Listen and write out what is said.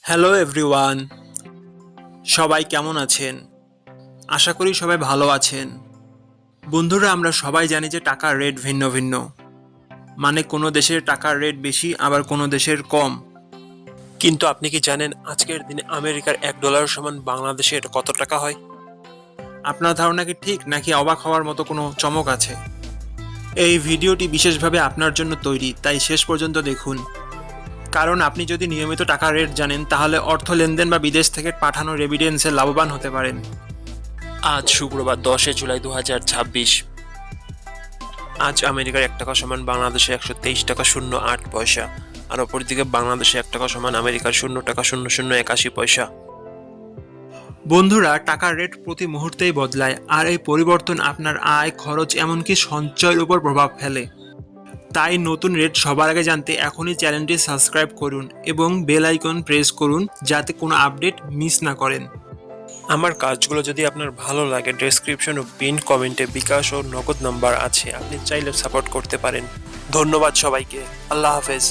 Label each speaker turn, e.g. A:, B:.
A: Hello everyone, সবাই কেমন আছেন? আশা করি সবাই ভালো আছেন। বন্ধুরা, আমরা সবাই জানি যে টাকার রেট ভিন্ন ভিন্ন। মানে কোনো দেশের টাকার রেট বেশি, আবার কোনো দেশের কম। কিন্তু আপনি কি জানেন আজকের দিনে আমেরিকার $1 সমান বাংলাদেশের কত টাকা হয়? আপনার ধারণা কি ঠিক, নাকি অবাক হওয়ার মতো কোনো চমক আছে? এই ভিডিওটি বিশেষভাবে আপনার জন্য তৈরি, তাই শেষ পর্যন্ত দেখুন। কারণ আপনি যদি নিয়মিত টাকার রেট জানেন, তাহলে অর্থ লেনদেন বা বিদেশ থেকে পাঠানো রেমিটেন্সে লাভবান হতে পারেন। আজ শুক্রবার 10 জুলাই 2026। আজ আমেরিকার $1 সমান বাংলাদেশে 123 টাকা 08 পয়সা, আর অপরদিকে বাংলাদেশে $1 সমান আমেরিকার $0.0081। বন্ধুরা, টাকার রেট প্রতি মুহূর্তেই বদলায়, আর এই পরিবর্তন আপনার আয়, খরচ, এমনকি সঞ্চয়ের উপর প্রভাব ফেলে। তাই নতুন রেট সবার আগে জানতে এখনই চ্যানেলটি সাবস্ক্রাইব করুন এবং বেল আইকন প্রেস করুন, যাতে কোনো আপডেট মিস না করেন। আমার কাজগুলো যদি আপনার ভালো লাগে, ডেসক্রিপশন ও পিন কমেন্টে বিকাশ ও নগদ নাম্বার আছে, আপনি চাইলে সাপোর্ট করতে পারেন। ধন্যবাদ সবাইকে। আল্লাহ হাফেজ।